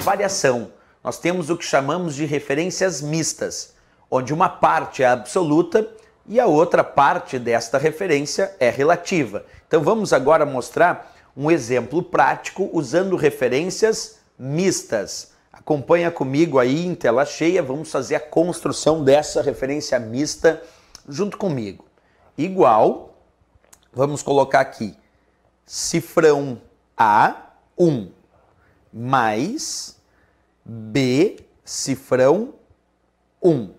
variação. Nós temos o que chamamos de referências mistas, onde uma parte é absoluta e a outra parte desta referência é relativa. Então vamos agora mostrar um exemplo prático usando referências mistas. Acompanha comigo aí em tela cheia, vamos fazer a construção dessa referência mista junto comigo. Igual, vamos colocar aqui, cifrão A1 mais B cifrão 1.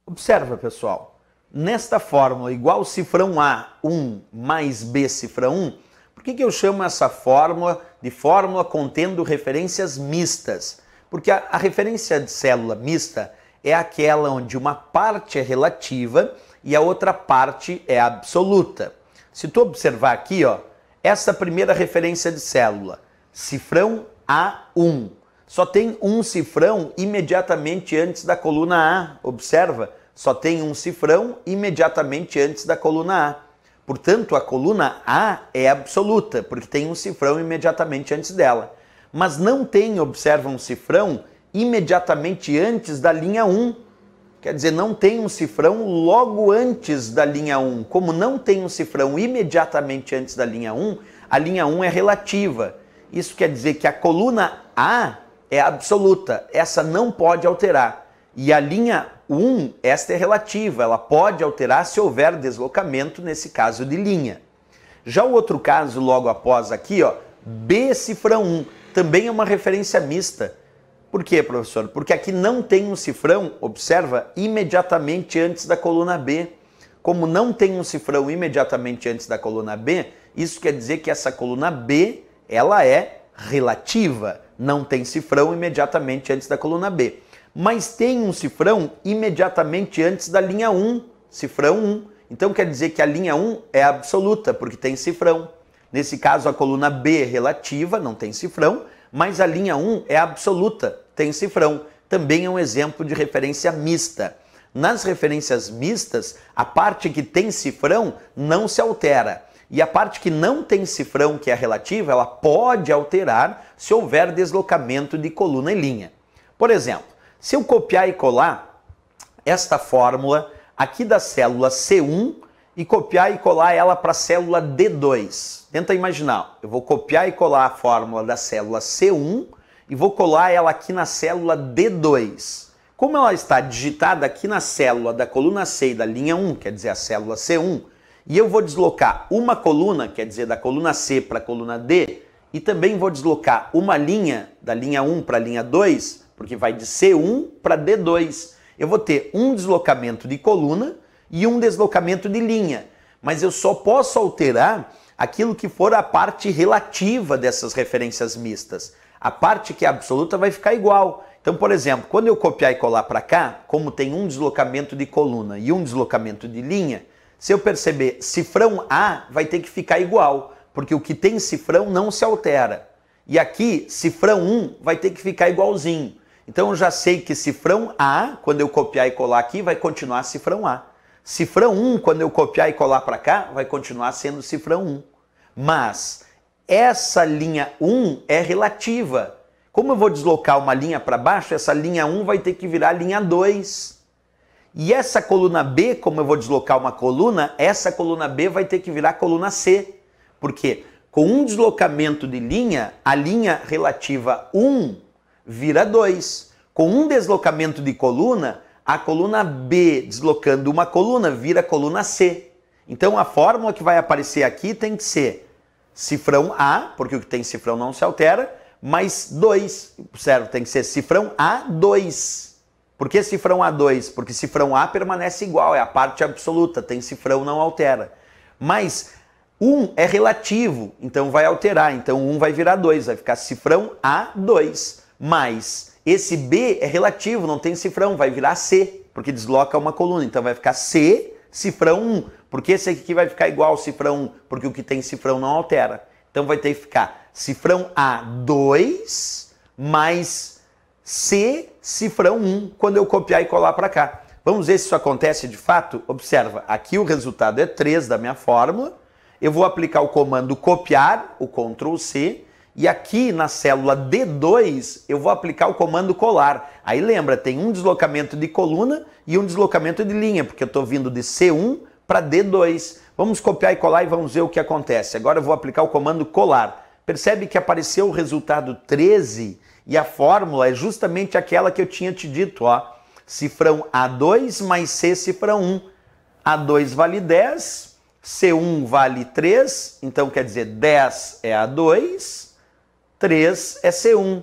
Observa, pessoal, nesta fórmula igual cifrão A1 mais B cifrão 1, por que eu chamo essa fórmula de fórmula contendo referências mistas? Porque a referência de célula mista é aquela onde uma parte é relativa e a outra parte é absoluta. Se tu observar aqui, ó, essa primeira referência de célula, cifrão A1, só tem um cifrão imediatamente antes da coluna A. Observa, só tem um cifrão imediatamente antes da coluna A. Portanto, a coluna A é absoluta, porque tem um cifrão imediatamente antes dela. Mas não tem, observa, um cifrão imediatamente antes da linha 1. Quer dizer, não tem um cifrão logo antes da linha 1. Como não tem um cifrão imediatamente antes da linha 1, a linha 1 é relativa. Isso quer dizer que a coluna A é absoluta, essa não pode alterar. E a linha 1, esta é relativa, ela pode alterar se houver deslocamento, nesse caso de linha. Já o outro caso, logo após aqui, ó, B cifrão 1, também é uma referência mista. Por quê, professor? Porque aqui não tem um cifrão, observa, imediatamente antes da coluna B. Como não tem um cifrão imediatamente antes da coluna B, isso quer dizer que essa coluna B, ela é relativa, não tem cifrão imediatamente antes da coluna B. Mas tem um cifrão imediatamente antes da linha 1, cifrão 1. Então quer dizer que a linha 1 é absoluta, porque tem cifrão. Nesse caso, a coluna B é relativa, não tem cifrão, mas a linha 1 é absoluta, tem cifrão. Também é um exemplo de referência mista. Nas referências mistas, a parte que tem cifrão não se altera. E a parte que não tem cifrão, que é relativa, ela pode alterar se houver deslocamento de coluna e linha. Por exemplo, se eu copiar e colar esta fórmula aqui da célula C1 e copiar e colar ela para a célula D2. Tenta imaginar, eu vou copiar e colar a fórmula da célula C1 e vou colar ela aqui na célula D2. Como ela está digitada aqui na célula da coluna C e da linha 1, quer dizer, a célula C1, e eu vou deslocar uma coluna, quer dizer, da coluna C para a coluna D, e também vou deslocar uma linha, da linha 1 para a linha 2, porque vai de C1 para D2. Eu vou ter um deslocamento de coluna e um deslocamento de linha, mas eu só posso alterar aquilo que for a parte relativa dessas referências mistas. A parte que é absoluta vai ficar igual. Então, por exemplo, quando eu copiar e colar para cá, como tem um deslocamento de coluna e um deslocamento de linha, se eu perceber cifrão A vai ter que ficar igual, porque o que tem cifrão não se altera. E aqui, cifrão 1 vai ter que ficar igualzinho. Então eu já sei que cifrão A, quando eu copiar e colar aqui, vai continuar cifrão A. Cifrão 1, quando eu copiar e colar para cá, vai continuar sendo cifrão 1. Mas essa linha 1 é relativa. Como eu vou deslocar uma linha para baixo, essa linha 1 vai ter que virar linha 2. E essa coluna B, como eu vou deslocar uma coluna, essa coluna B vai ter que virar coluna C. Por quê? Com um deslocamento de linha, a linha relativa 1 vira 2. Com um deslocamento de coluna, a coluna B deslocando uma coluna vira coluna C. Então a fórmula que vai aparecer aqui tem que ser cifrão A, porque o que tem cifrão não se altera, mais 2. Certo? Tem que ser cifrão A2. Por que cifrão A2? Porque cifrão A permanece igual, é a parte absoluta, tem cifrão, não altera. Mas 1 é relativo, então vai alterar, então 1 vai virar 2, vai ficar cifrão A2. Mas esse B é relativo, não tem cifrão, vai virar C, porque desloca uma coluna, então vai ficar C, cifrão 1. Porque esse aqui vai ficar igual ao cifrão 1, porque o que tem cifrão não altera. Então vai ter que ficar cifrão A2 mais C cifrão 1, quando eu copiar e colar para cá. Vamos ver se isso acontece de fato? Observa, aqui o resultado é 3 da minha fórmula. Eu vou aplicar o comando copiar, o Ctrl+C, E aqui na célula D2 eu vou aplicar o comando colar. Aí lembra, tem um deslocamento de coluna e um deslocamento de linha, porque eu estou vindo de C1 para D2. Vamos copiar e colar e vamos ver o que acontece. Agora eu vou aplicar o comando colar. Percebe que apareceu o resultado 13 e a fórmula é justamente aquela que eu tinha te dito, ó. Cifrão A2 mais C cifrão 1. A2 vale 10, C1 vale 3, então quer dizer 10 é A2, 3 é C1.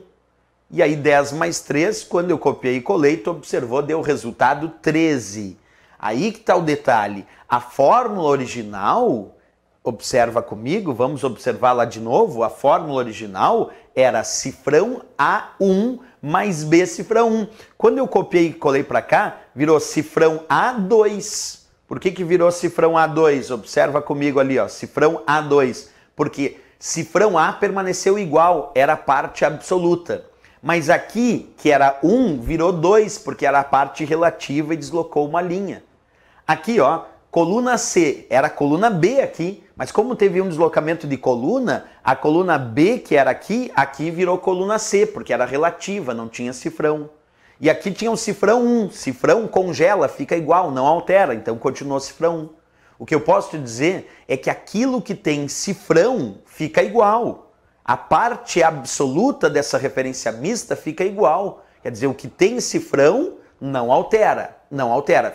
E aí 10 mais 3, quando eu copiei e colei, tu observou, deu o resultado 13. Aí que está o detalhe. A fórmula original, observa comigo, vamos observar lá de novo, a fórmula original era cifrão A1 mais B cifrão 1. Quando eu copiei e colei para cá, virou cifrão A2. Por que que virou cifrão A2? Observa comigo ali, ó, cifrão A2. Porque cifrão A permaneceu igual, era a parte absoluta. Mas aqui, que era 1, virou 2, porque era a parte relativa e deslocou uma linha. Aqui, ó, coluna C, era a coluna B aqui, mas como teve um deslocamento de coluna, a coluna B, que era aqui, aqui virou coluna C, porque era relativa, não tinha cifrão. E aqui tinha o cifrão 1, cifrão congela, fica igual, não altera, então continuou cifrão 1. O que eu posso te dizer é que aquilo que tem cifrão fica igual. A parte absoluta dessa referência mista fica igual. Quer dizer, o que tem cifrão não altera,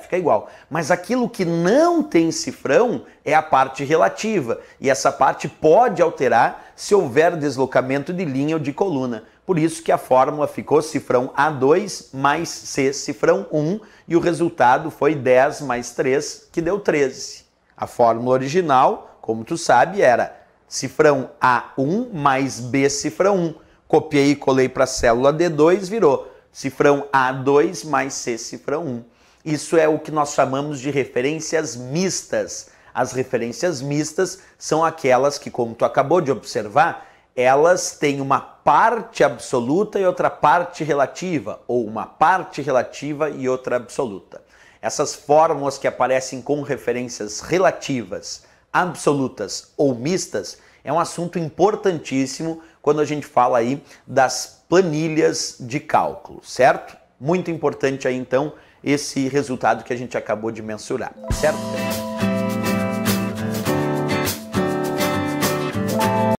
fica igual. Mas aquilo que não tem cifrão é a parte relativa. E essa parte pode alterar se houver deslocamento de linha ou de coluna. Por isso que a fórmula ficou cifrão A2 mais C cifrão 1 e o resultado foi 10 mais 3, que deu 13. A fórmula original, como tu sabe, era cifrão A1 mais B cifrão 1. Copiei e colei para a célula D2, virou cifrão A2 mais C cifrão 1. Isso é o que nós chamamos de referências mistas. As referências mistas são aquelas que, como tu acabou de observar, elas têm uma parte absoluta e outra parte relativa, ou uma parte relativa e outra absoluta. Essas fórmulas que aparecem com referências relativas, absolutas ou mistas, é um assunto importantíssimo quando a gente fala aí das planilhas de cálculo, certo? Muito importante aí então esse resultado que a gente acabou de mensurar, certo?